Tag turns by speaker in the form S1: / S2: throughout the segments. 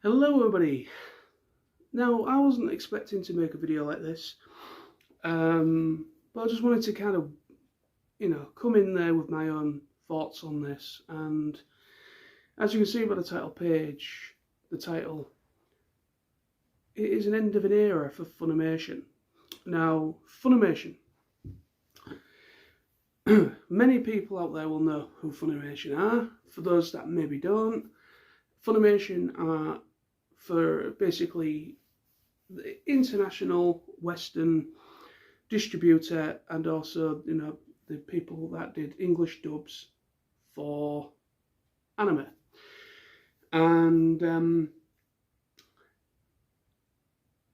S1: Hello everybody. Now, I wasn't expecting to make a video like this, but I just wanted to kind of, come in there with my own thoughts on this. And as you can see by the title page, the title, it is an end of an era for Funimation. Now, Funimation, many people out there will know who Funimation are. For those that maybe don't, Funimation are for basically the international Western distributor, and also the people that did English dubs for anime. And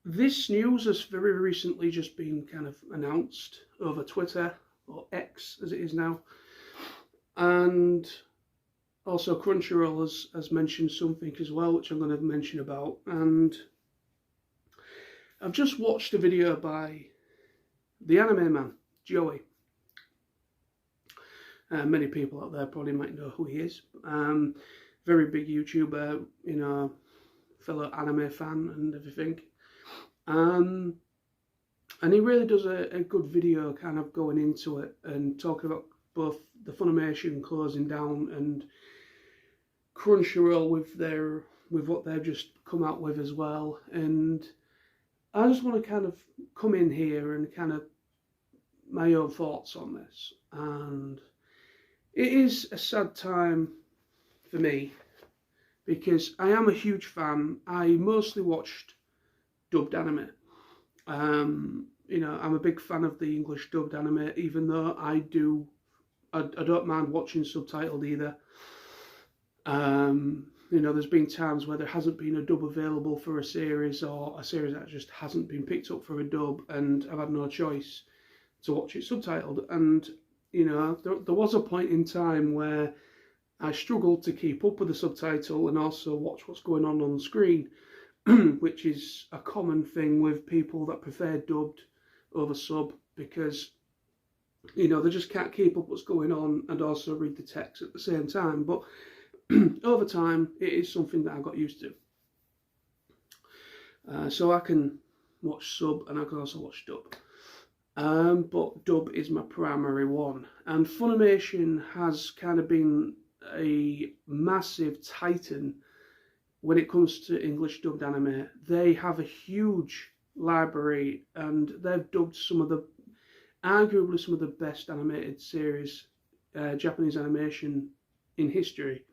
S1: this news has very recently just been kind of announced over Twitter, or X as it is now, and also Crunchyroll has mentioned something as well, which I'm going to mention about. And I've just watched a video by the anime man, Joey. Many people out there probably might know who he is. Very big YouTuber, fellow anime fan and everything. And he really does a good video kind of going into it and talking about both the Funimation closing down and Crunchyroll with what they've just come out with as well. And I just want to kind of come in here and kind of my own thoughts on this. And it is a sad time for me because I am a huge fan. I mostly watched dubbed anime. I'm a big fan of the English dubbed anime, even though I don't mind watching subtitled either. There's been times where there hasn't been a dub available for a series, or a series that just hasn't been picked up for a dub, and I've had no choice to watch it subtitled. And there was a point in time where I struggled to keep up with the subtitle and also watch what's going on the screen, which is a common thing with people that prefer dubbed over sub, because they just can't keep up what's going on and also read the text at the same time. But over time, it is something that I got used to. So I can watch sub and I can also watch dub. But dub is my primary one. And Funimation has kind of been a massive titan when it comes to English dubbed anime. They have a huge library, and they've dubbed arguably some of the best animated series, Japanese animation in history.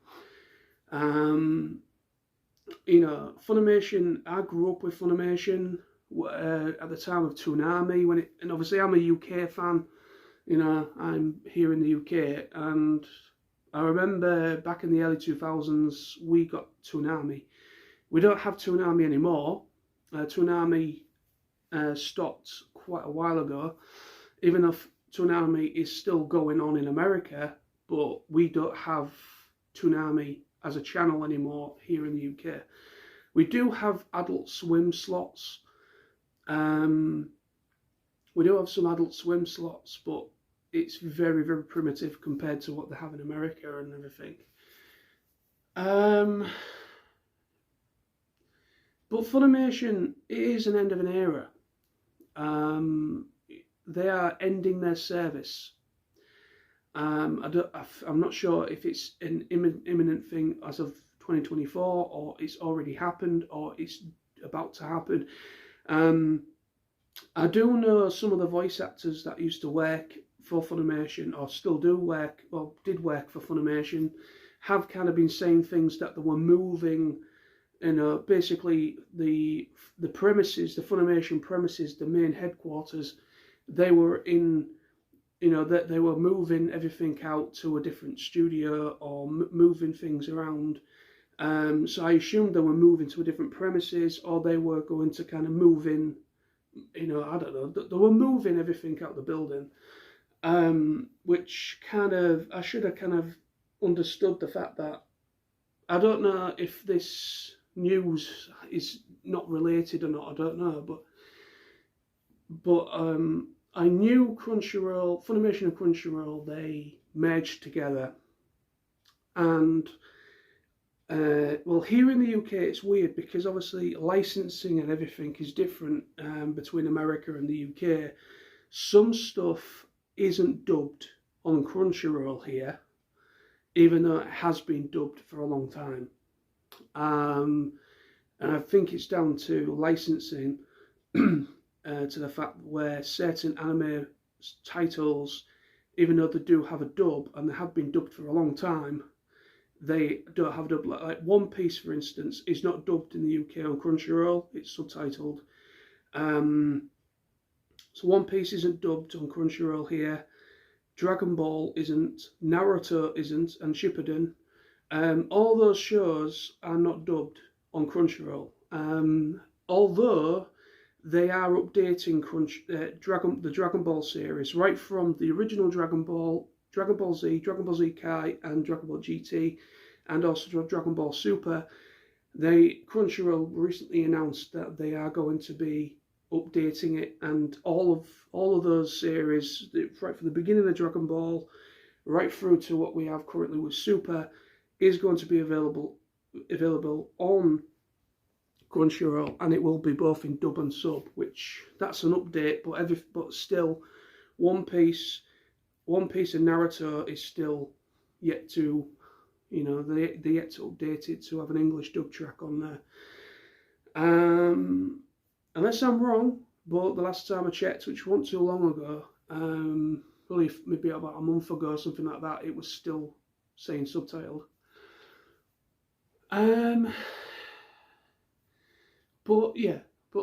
S1: Funimation, I grew up with Funimation at the time of Toonami, and obviously I'm a UK fan. I'm here in the UK, and I remember back in the early 2000s we got Toonami. We don't have Toonami anymore. Toonami stopped quite a while ago, even though Toonami is still going on in America, but we don't have Toonami as a channel anymore here in the UK. We do have Adult Swim slots. We do have some Adult Swim slots, but it's very, very primitive compared to what they have in America and everything. But Funimation, it is an end of an era. They are ending their service. I'm not sure if it's an imminent thing as of 2024, or it's already happened, or it's about to happen. I do know some of the voice actors that used to work for Funimation, or still do work, or did work for Funimation, have kind of been saying things that they were moving, basically the premises, the Funimation premises, the main headquarters, they were in, that they were moving everything out to a different studio, or moving things around. So I assumed they were moving to a different premises, or they were going to kind of move in, I don't know, they were moving everything out the building, which kind of, I should have kind of understood the fact that, I don't know if this news is not related or not, I don't know, but I knew Funimation and Crunchyroll, they merged together, and well, here in the UK, it's weird because obviously licensing and everything is different between America and the UK. Some stuff isn't dubbed on Crunchyroll here, even though it has been dubbed for a long time. And I think it's down to licensing, to the fact where certain anime titles, even though they do have a dub and they have been dubbed for a long time, they don't have a dub. Like One Piece, for instance, is not dubbed in the UK on Crunchyroll, it's subtitled. So One Piece isn't dubbed on Crunchyroll here. Dragon Ball isn't, Naruto isn't, and Shippuden. All those shows are not dubbed on Crunchyroll. Although they are updating the Dragon Ball series right from the original Dragon Ball, Dragon Ball Z, Dragon Ball Z Kai, and Dragon Ball GT, and also Dragon Ball Super. Crunchyroll recently announced that they are going to be updating it, and all of those series, right from the beginning of Dragon Ball, right through to what we have currently with Super, is going to be available on Crunchyroll, and it will be both in dub and sub. Which that's an update, but still, One Piece and Naruto is still yet to, they yet to update it to have an English dub track on there. Unless I'm wrong, but the last time I checked, which wasn't too long ago, probably maybe about a month ago, something like that, it was still saying subtitled. But yeah,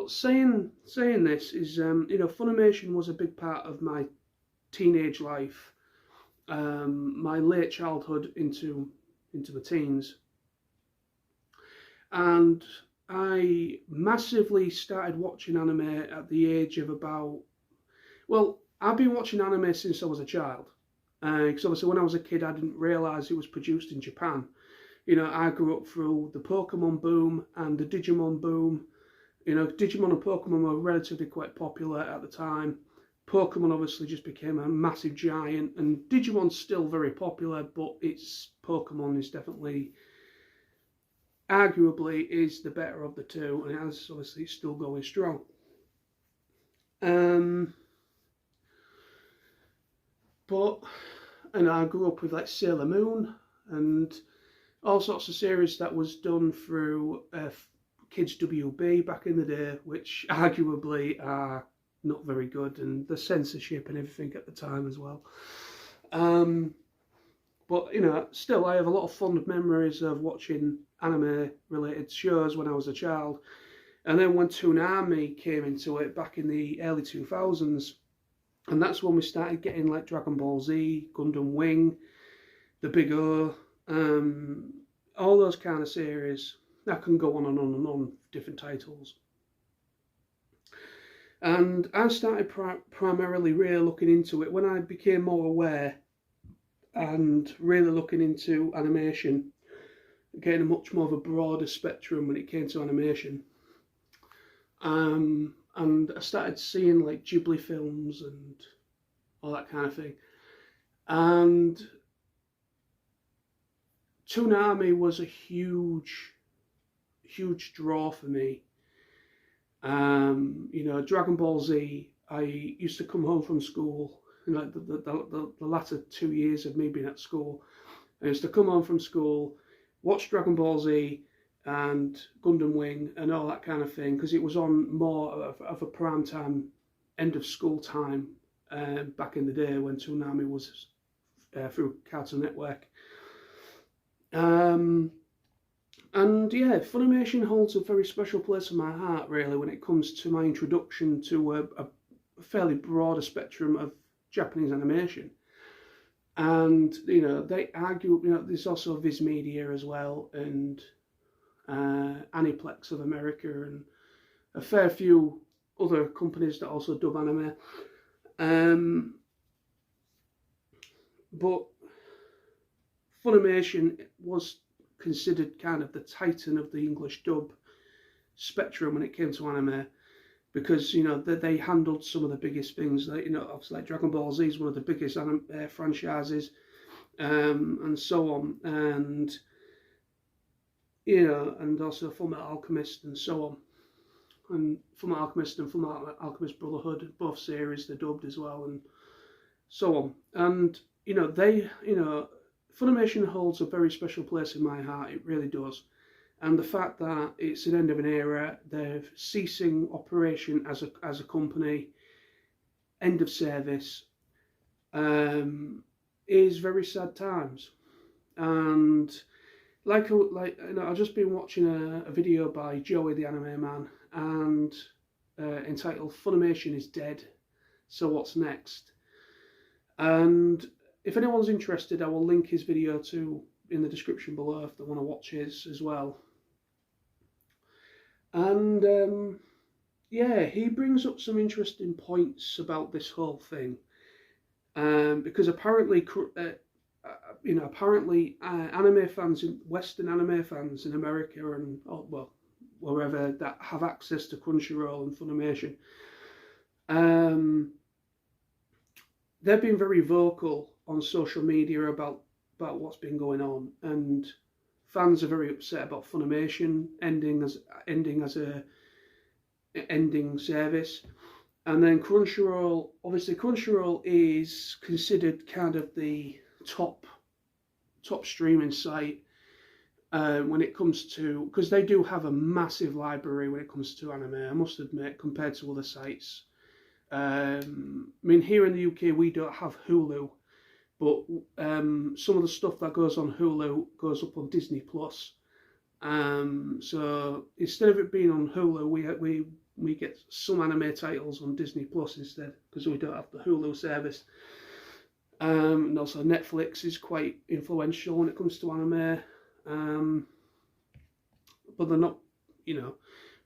S1: saying this is, Funimation was a big part of my teenage life, my late childhood into the teens, and I massively started watching anime at the age of I've been watching anime since I was a child. Because obviously when I was a kid, I didn't realise it was produced in Japan. I grew up through the Pokemon boom and the Digimon boom. Digimon and Pokemon were relatively quite popular at the time. Pokemon obviously just became a massive giant, and Digimon's still very popular, but Pokemon is definitely, arguably, is the better of the two, and it's still going strong. And I grew up with like Sailor Moon and all sorts of series that was done through Kids WB back in the day, which arguably are not very good, and the censorship and everything at the time as well. But still, I have a lot of fond memories of watching anime-related shows when I was a child. And then when Toonami came into it back in the early 2000s, and that's when we started getting like Dragon Ball Z, Gundam Wing, The Big O, all those kind of series. That can go on and on and on, different titles. And I started primarily really looking into it when I became more aware and really looking into animation, getting a much more of a broader spectrum when it came to animation. And I started seeing like Ghibli films and all that kind of thing. And Toonami was a huge draw for me. Dragon Ball Z, I used to come home from school, the latter 2 years of me being at school. I used to come home from school, watch Dragon Ball Z and Gundam Wing and all that kind of thing, because it was on more of a prime time, end of school time, back in the day when Toonami was through Cartoon Network. And yeah, Funimation holds a very special place in my heart, really, when it comes to my introduction to a fairly broader spectrum of Japanese animation. And, they argue, there's also Viz Media as well, and Aniplex of America, and a fair few other companies that also dub anime. But Funimation was considered kind of the titan of the English dub spectrum when it came to anime, because they handled some of the biggest things. Obviously, like Dragon Ball Z is one of the biggest franchises, and so on. And you know, and also Fullmetal Alchemist and so on. And Fullmetal Alchemist and Fullmetal Alchemist Brotherhood, both series, they're dubbed as well, and so on. And, you know, Funimation holds a very special place in my heart, it really does. And the fact that it's an end of an era, they're ceasing operation as a company, end of service, is very sad times. And I've just been watching a video by Joey the Anime Man, and entitled "Funimation is Dead, So What's Next?" And if anyone's interested, I will link his video in the description below if they want to watch his as well. And yeah, he brings up some interesting points about this whole thing, because apparently, anime fans, Western anime fans in America and wherever that have access to Crunchyroll and Funimation, they've been very vocal on social media about what's been going on, and fans are very upset about Funimation ending as a ending service. And then Crunchyroll, obviously Crunchyroll is considered kind of the top streaming site when it comes to, because they do have a massive library when it comes to anime, I must admit, compared to other sites. I mean, here in the UK we don't have Hulu, but some of the stuff that goes on Hulu goes up on Disney Plus. So instead of it being on Hulu, we get some anime titles on Disney Plus instead, because we don't have the Hulu service. And also Netflix is quite influential when it comes to anime. But they're not,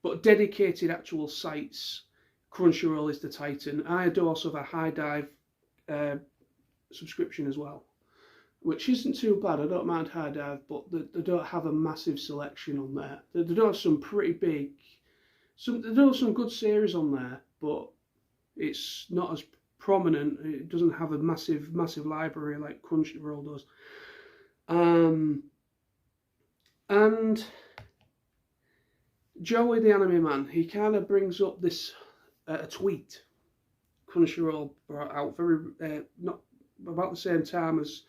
S1: but dedicated actual sites, Crunchyroll is the titan. I do also have a High Dive subscription as well, which isn't too bad. I don't mind High Dive, but they don't have a massive selection on there. They do have some pretty big, they do have some good series on there, but it's not as prominent. It doesn't have a massive library like Crunchyroll does. And Joey the Anime Man, he kind of brings up this a tweet Crunchyroll brought out not about the same time as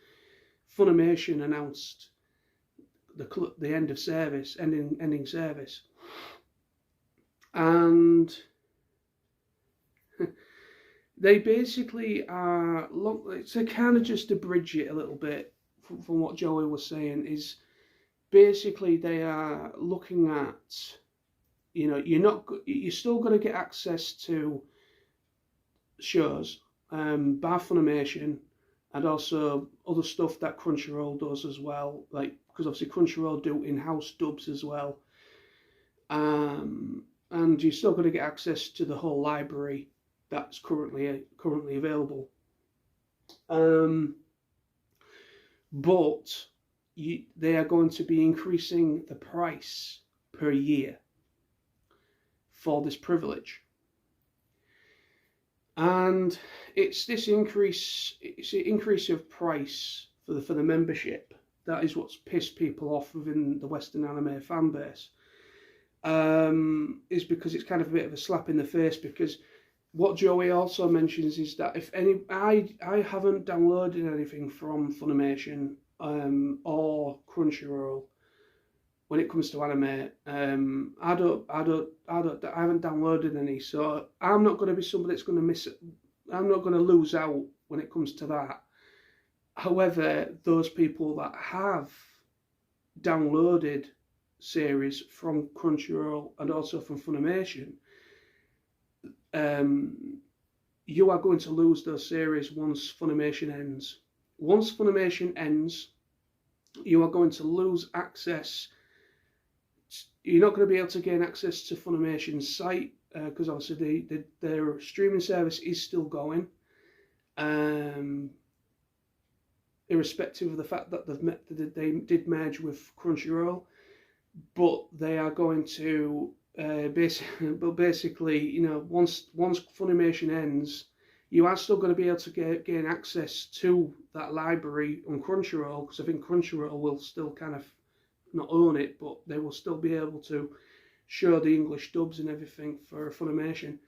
S1: Funimation announced the end of service, ending service, and they basically are, to kind of just to bridge it a little bit from what Joey was saying, is basically they are looking at, you're still going to get access to shows by Funimation, and also other stuff that Crunchyroll does as well, like, because obviously Crunchyroll do in-house dubs as well, and you're still going to get access to the whole library that's currently available, but they are going to be increasing the price per year for this privilege. And it's this increase of price for the membership that is what's pissed people off within the Western anime fan base. Is because it's kind of a bit of a slap in the face, because what Joey also mentions is that I haven't downloaded anything from Funimation or Crunchyroll when it comes to anime. I haven't downloaded any, so I'm not going to be somebody that's going to miss it. I'm not going to lose out when it comes to that. However, those people that have downloaded series from Crunchyroll and also from Funimation, you are going to lose those series once Funimation ends. Once Funimation ends, you are going to lose access. You're not going to be able to gain access to Funimation's site, because obviously their streaming service is still going, irrespective of the fact that they did merge with Crunchyroll. But they are going to basically, once Funimation ends, you are still going to be able to gain access to that library on Crunchyroll, because I think Crunchyroll will still kind of not own it, but they will still be able to show the English dubs and everything for Funimation.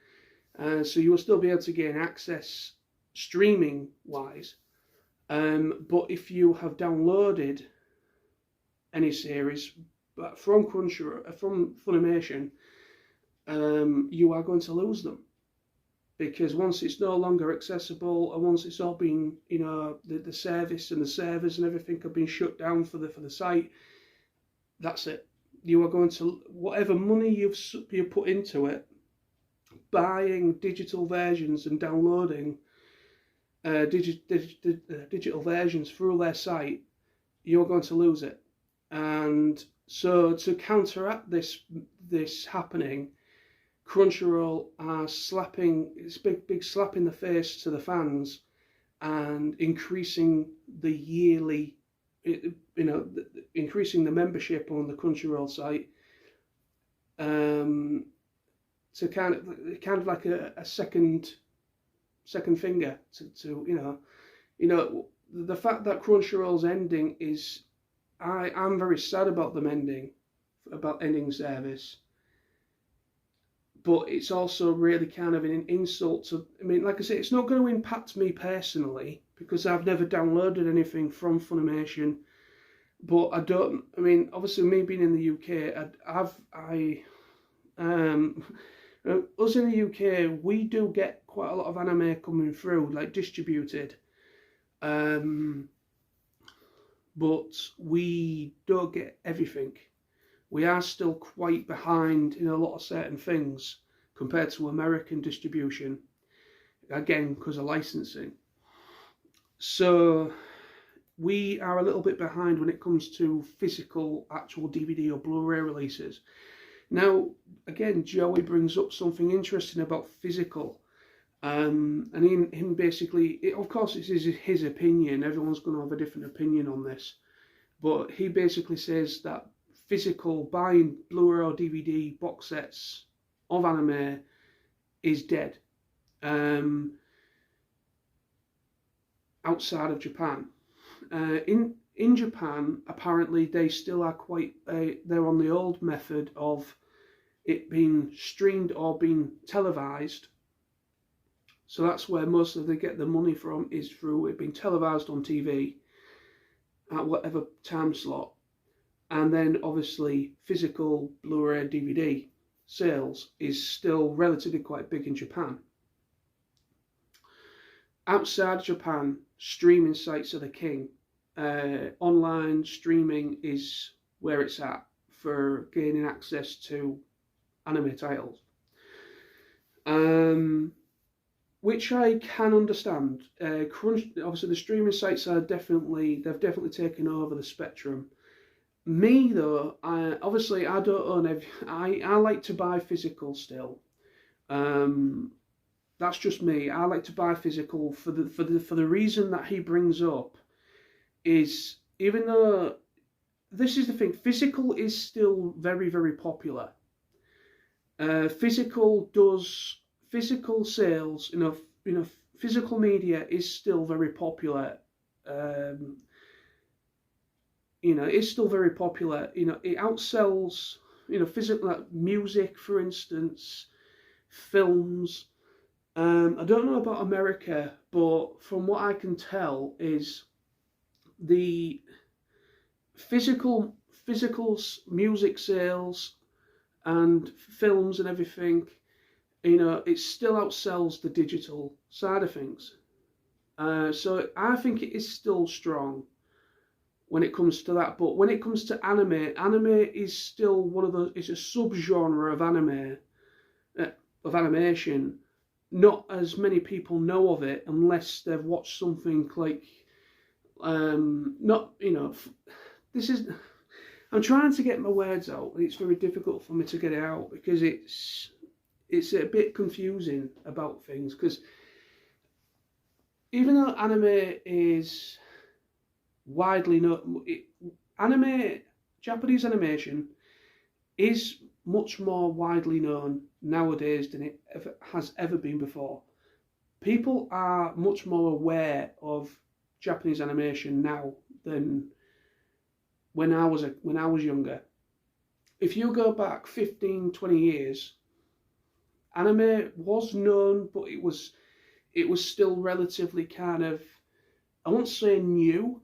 S1: So you will still be able to gain access streaming wise. But if you have downloaded any series from Crunchyroll, from Funimation, you are going to lose them, because once it's no longer accessible, and once it's all been, the service and the servers and everything have been shut down for the site, that's it. You are going to, whatever money you've put into it, buying digital versions and downloading digital versions through their site, you're going to lose it. And so to counteract this happening, Crunchyroll are slapping, it's big slap in the face to the fans, and increasing the yearly, increasing the membership on the Crunchyroll site, to kind of like a second finger to the fact that Crunchyroll's ending is, I'm very sad about them ending service, but it's also really kind of an insult to, like I say, it's not going to impact me personally because I've never downloaded anything from Funimation, but obviously me being in the UK, us in the UK, we do get quite a lot of anime coming through, like distributed, but we don't get everything. We are still quite behind in a lot of certain things compared to American distribution, again because of licensing. So we are a little bit behind when it comes to physical, actual DVD or Blu-ray releases. Now, again, Joey brings up something interesting about physical, and him basically, of course it's his opinion, everyone's going to have a different opinion on this, but he basically says that physical, buying Blu-ray or DVD box sets of anime is dead, outside of Japan. In Japan, apparently they still are they're on the old method of it being streamed or being televised. So that's where most of they get the money from, is through it being televised on TV at whatever time slot. And then obviously physical Blu-ray DVD sales is still relatively quite big in Japan. Outside Japan, streaming sites are the king. Online streaming is where it's at for gaining access to anime titles, which I can understand. Obviously the streaming sites they've definitely taken over the spectrum. Me though, I don't own I like to buy physical still. That's just me. I like to buy physical for the reason that he brings up, is even though this is the thing, physical is still very, very popular. Physical sales, physical media is still very popular. It's still very popular. It outsells, physical, like music, for instance, films. I don't know about America, but from what I can tell is the physical music sales and films and everything, it still outsells the digital side of things. So I think it is still strong when it comes to that. But when it comes to anime is still it's a subgenre of anime, of animation. Not as many people know of it unless they've watched something like, this is, I'm trying to get my words out, and it's very difficult for me to get it out because it's a bit confusing about things, because even though anime is widely known, Japanese animation is much more widely known nowadays than it has ever been before. People are much more aware of Japanese animation now than when I was younger. If you go back 15, 20 years, anime was known, but it was still relatively kind of, I won't say new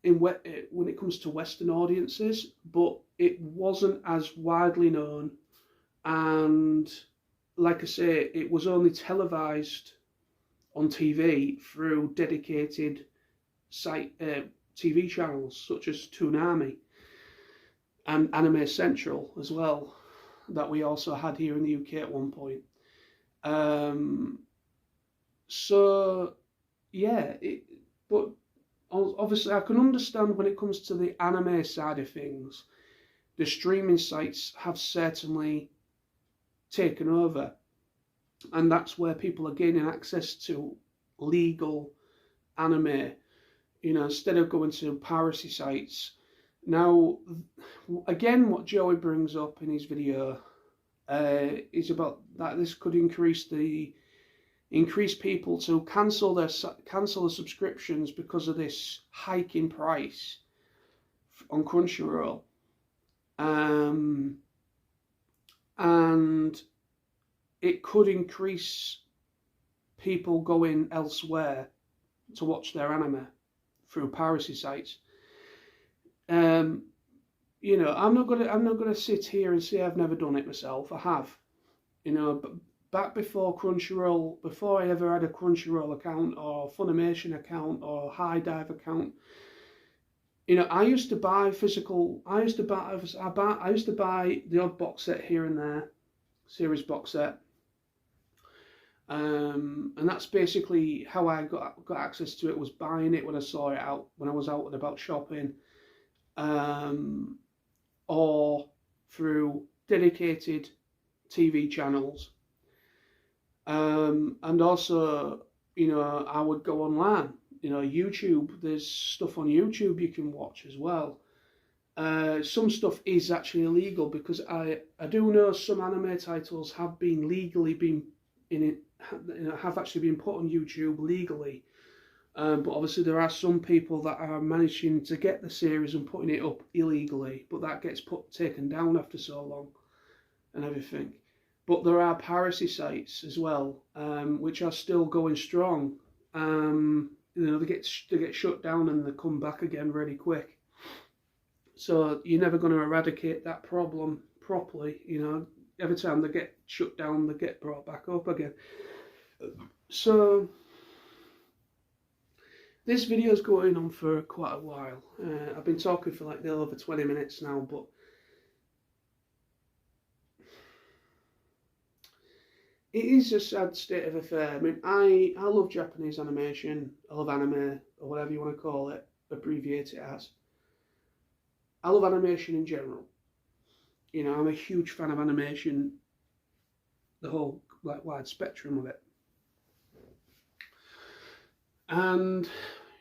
S1: when it comes to Western audiences, but it wasn't as widely known. And like I say, it was only televised on TV through dedicated TV channels such as Toonami and Anime Central as well, that we also had here in the UK at one point. So yeah, but obviously I can understand when it comes to the anime side of things, the streaming sites have certainly taken over, and that's where people are gaining access to legal anime, instead of going to piracy sites. Now, again, what Joey brings up in his video is about that this could increase people to cancel the subscriptions because of this hike in price on Crunchyroll, and it could increase people going elsewhere to watch their anime through piracy sites. I'm not gonna sit here and say I've never done it myself. I have, but back before Crunchyroll, before I ever had a Crunchyroll account or Funimation account or High Dive account, I used to buy physical. I used to buy the odd box set here and there, series box set. And that's basically how I got access to it, was buying it when I saw it out, when I was out and about shopping, or through dedicated TV channels. And also, I would go online, YouTube, there's stuff on YouTube you can watch as well. Some stuff is actually illegal, because I do know some anime titles have been legally have actually been put on YouTube legally. But obviously there are some people that are managing to get the series and putting it up illegally, but that gets taken down after so long and everything. But there are piracy sites as well, which are still going strong. They get shut down and they come back again really quick. So you're never going to eradicate that problem properly. Every time they get shut down, they get brought back up again. So this video's going on for quite a while. I've been talking for like over 20 minutes now, but it is a sad state of affair. I mean, I love Japanese animation. I love anime, or whatever you want to call it, abbreviate it as. I love animation in general. I'm a huge fan of animation, the whole wide spectrum of it. And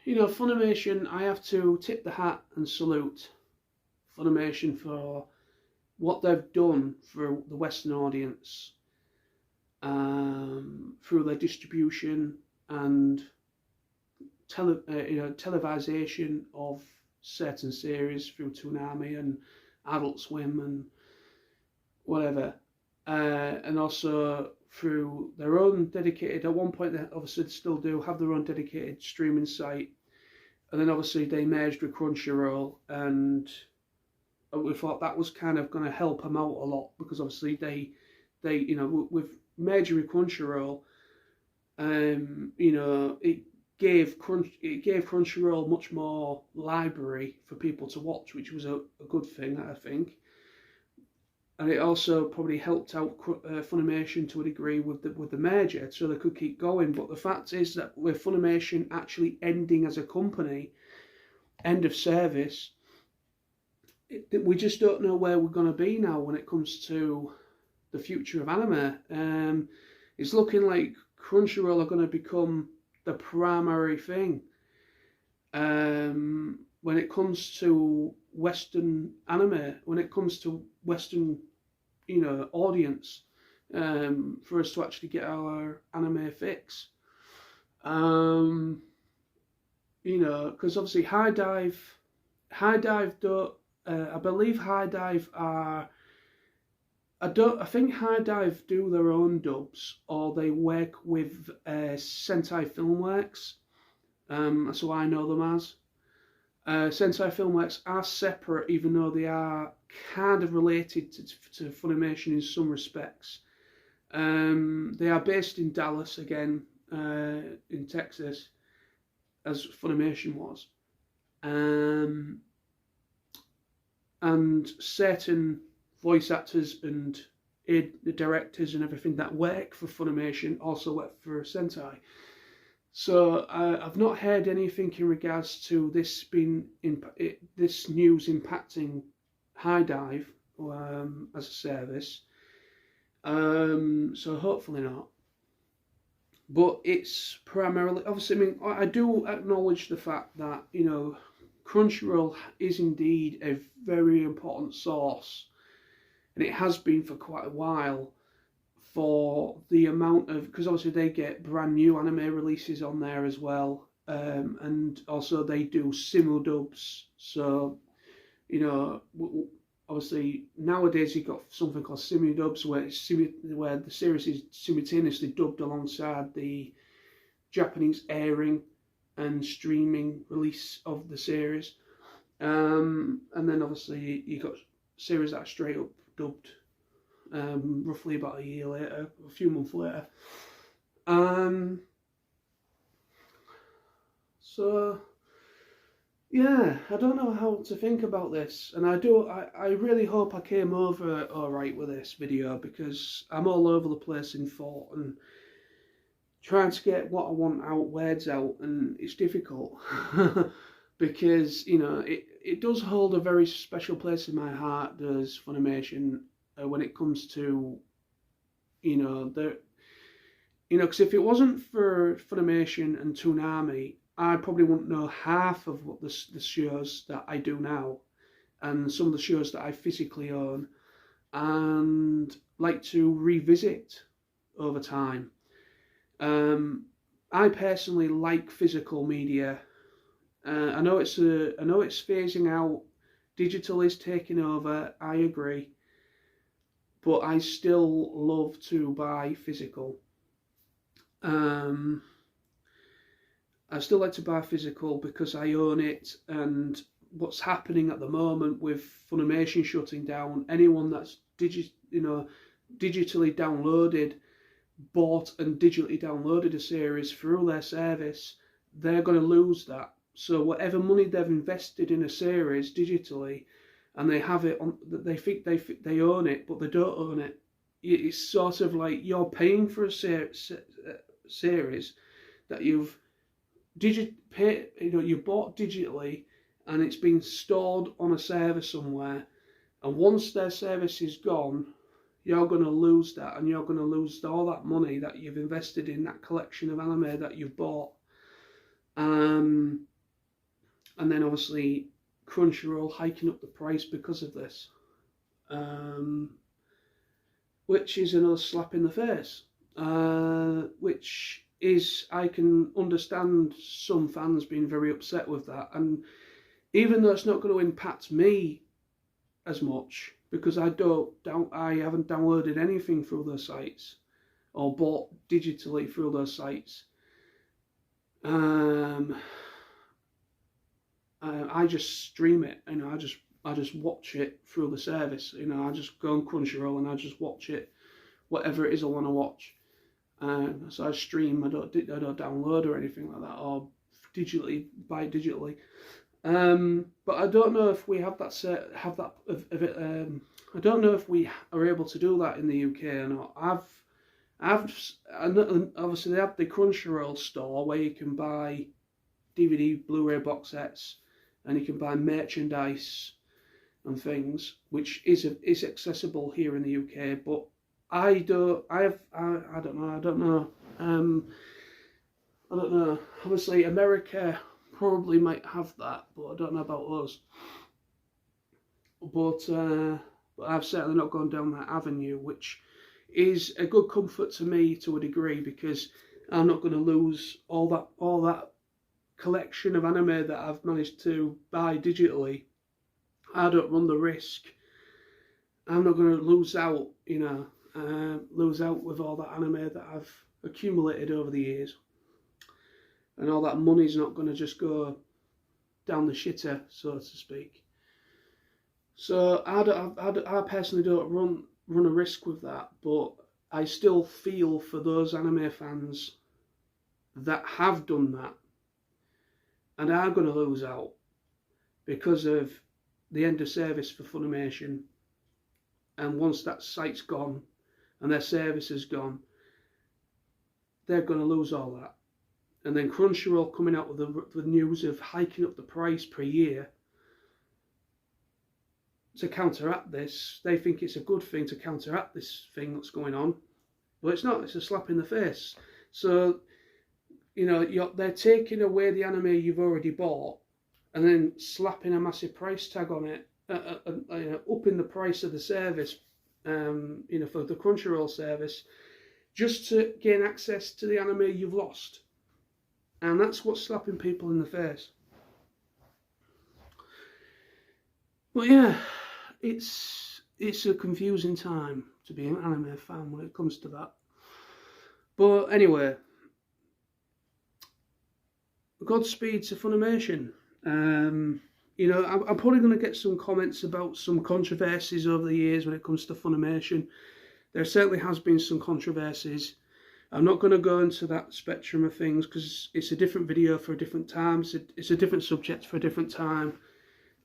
S1: Funimation, I have to tip the hat and salute Funimation for what they've done for the Western audience, through their distribution and televisation of certain series through Toonami and Adult Swim and whatever, and also through their own dedicated, at one point they obviously still do have their own dedicated streaming site, and then obviously they merged with Crunchyroll, and we thought that was kind of going to help them out a lot, because obviously they with merging with Crunchyroll, it gave Crunchyroll much more library for people to watch, which was a good thing, I think. And it also probably helped out Funimation to a degree with the merger, so they could keep going. But the fact is that with Funimation actually ending as a company, end of service, we just don't know where we're going to be now when it comes to the future of anime. It's looking like Crunchyroll are going to become the primary thing when it comes to Western anime, when it comes to Western audience, for us to actually get our anime fix. Because obviously High Dive High Dive don't. I believe High Dive are. I think High Dive do their own dubs, or they work with Sentai Filmworks. That's what I know them as. Sentai Filmworks are separate, even though they are kind of related to Funimation in some respects. They are based in Dallas again, in Texas, as Funimation was. And certain voice actors and the directors and everything that work for Funimation also work for Sentai. So I've not heard anything in regards to this this news impacting High Dive as a service. So hopefully not. But it's primarily, obviously, I mean, I do acknowledge the fact that, you know, Crunchyroll is indeed a very important source, and it has been for quite a while, for the amount of, because obviously they get brand new anime releases on there as well, and also they do simuldubs. So, you know, obviously nowadays you've got something called simuldubs, where the series is simultaneously dubbed alongside the Japanese airing and streaming release of the series, and then obviously you got series that are straight up dubbed, roughly about a year later, a few months later. So yeah, I don't know how to think about this, and I really hope I came over alright with this video, because I'm all over the place in thought and trying to get what I want out, words out, and it's difficult. Because, you know, it does hold a very special place in my heart, does Funimation, when it comes to, you know, because if it wasn't for Funimation and Toonami, I probably wouldn't know half of what the shows that I do now, and some of the shows that I physically own and like to revisit over time. I personally like physical media. I know it's phasing out. Digital is taking over. I agree, but I still love to buy physical. I still like to buy physical because I own it, and what's happening at the moment with Funimation shutting down, anyone that's digitally downloaded, bought and digitally downloaded a series through their service, they're going to lose that. So whatever money they've invested in a series digitally, and they have it on, they think they own it, but they don't own it. It's sort of like you're paying for a series that you bought digitally, and it's been stored on a server somewhere, and once their service is gone, you're going to lose that, and you're going to lose all that money that you've invested in that collection of anime that you've bought. And then obviously Crunchyroll hiking up the price because of this, which is another slap in the face, which is, I can understand some fans being very upset with that, and even though it's not going to impact me as much, because I haven't downloaded anything through those sites or bought digitally through those sites. I just stream it, you know. I just watch it through the service, you know. I just go on Crunchyroll and I just watch it, whatever it is I want to watch. So I stream. I don't download or anything like that, or buy it digitally. But I don't know if we have that I don't know if we are able to do that in the UK or not. Obviously they have the Crunchyroll store where you can buy DVD, Blu-ray box sets, and you can buy merchandise and things, which is accessible here in the UK. But I don't know. Obviously America probably might have that, but I don't know about us. But I've certainly not gone down that avenue, which is a good comfort to me to a degree, because I'm not going to lose all that collection of anime that I've managed to buy digitally, I don't run the risk. I'm not going to lose out, lose out with all that anime that I've accumulated over the years. And all that money's not going to just go down the shitter, so to speak. So I personally don't run a risk with that, but I still feel for those anime fans that have done that and are going to lose out because of the end of service for Funimation. And once that site's gone and their service is gone, they're going to lose all that. And then Crunchyroll coming out with the news of hiking up the price per year to counteract this. They think it's a good thing to counteract this thing that's going on. But it's not. It's a slap in the face. So, they're taking away the anime you've already bought and then slapping a massive price tag on it, upping the price of the service, for the Crunchyroll service, just to gain access to the anime you've lost. And that's what's slapping people in the face. But yeah, it's a confusing time to be an anime fan when it comes to that. But anyway, Godspeed to Funimation. I'm probably going to get some comments about some controversies over the years when it comes to Funimation. There certainly has been some controversies. I'm not going to go into that spectrum of things because it's a different video for a different time. It's a different subject for a different time.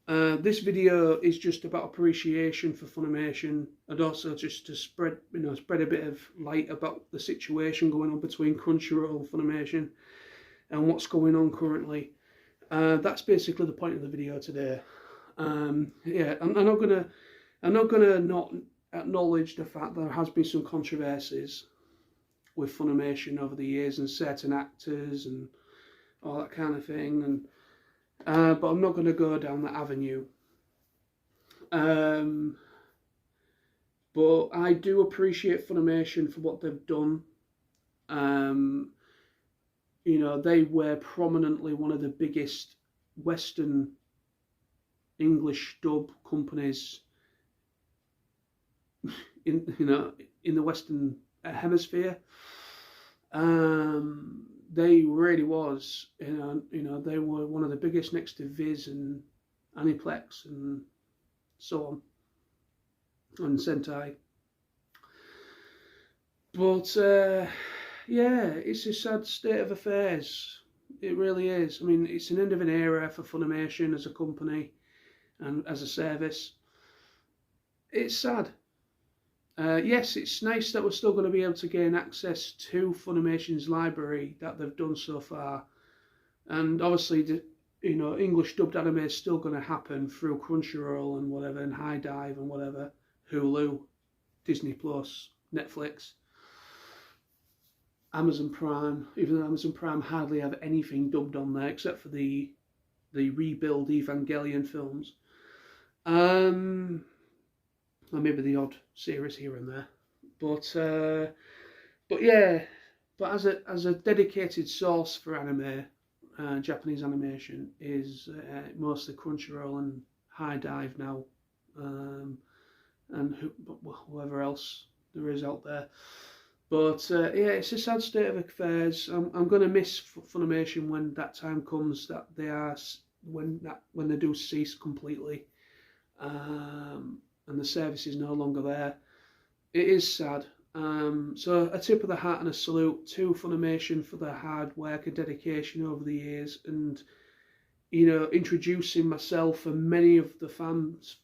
S1: This video is just about appreciation for Funimation and also just to spread a bit of light about the situation going on between Crunchyroll and Funimation and what's going on currently. That's basically the point of the video today. I'm not gonna not acknowledge the fact that there has been some controversies with Funimation over the years and certain actors and all that kind of thing, and but I'm not going to go down that avenue. But I do appreciate Funimation for what they've done. They were prominently one of the biggest Western English dub companies in the Western Hemisphere. They really was, they were one of the biggest next to Viz and Aniplex and so on, and Sentai. But it's a sad state of affairs. It really is. I mean, it's an end of an era for Funimation as a company and as a service. It's sad. Yes, it's nice that we're still going to be able to gain access to Funimation's library that they've done so far. And obviously, English dubbed anime is still going to happen through Crunchyroll and whatever, and High Dive and whatever, Hulu, Disney Plus, Netflix, Amazon Prime, even though Amazon Prime hardly have anything dubbed on there except for the rebuild Evangelion films. Or maybe the odd series here and there, but as a dedicated source for anime, Japanese animation is mostly Crunchyroll and High Dive now, and whoever else there is out there. But it's a sad state of affairs. I'm going to miss Funimation when that time comes that when they do cease completely. And the service is no longer there. It is sad. So a tip of the hat and a salute to Funimation for their hard work and dedication over the years, and introducing myself and many of the fans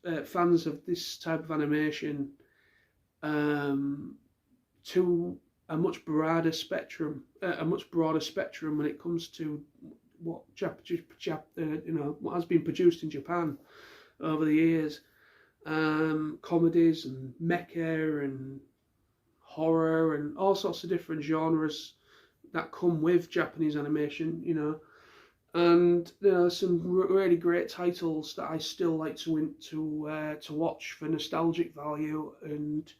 S1: of this type of animation to a much broader spectrum when it comes to what what has been produced in Japan over the years. Comedies and mecha and horror and all sorts of different genres that come with Japanese animation, and some really great titles that I still like to watch for nostalgic value. And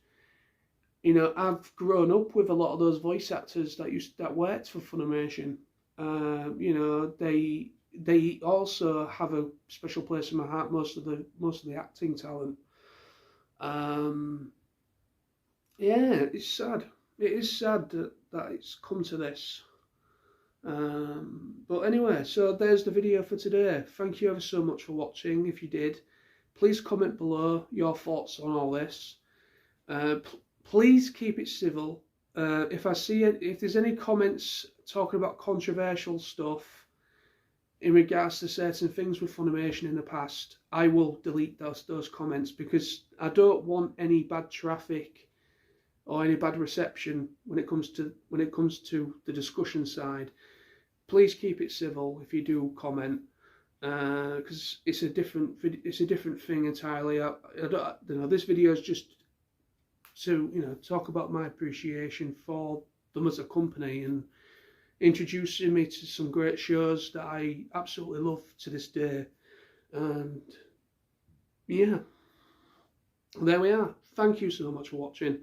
S1: I've grown up with a lot of those voice actors that worked for Funimation, You know, they also have a special place in my heart. Most of the acting talent. Um, yeah, it's sad. It is sad that it's come to this. But anyway, so there's the video for today. Thank you ever so much for watching. If you did, please comment below your thoughts on all this. Please keep it civil. If I see it, if there's any comments talking about controversial stuff in regards to certain things with Funimation in the past, I will delete those comments, because I don't want any bad traffic or any bad reception when it comes to the discussion side. Please keep it civil if you do comment, because it's a different thing entirely. I don't, you know, this video is just to, you know, talk about my appreciation for them as a company and introducing me to some great shows that I absolutely love to this day. And yeah, there we are. Thank you so much for watching.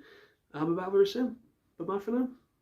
S1: I'll be back very soon. Bye bye for now.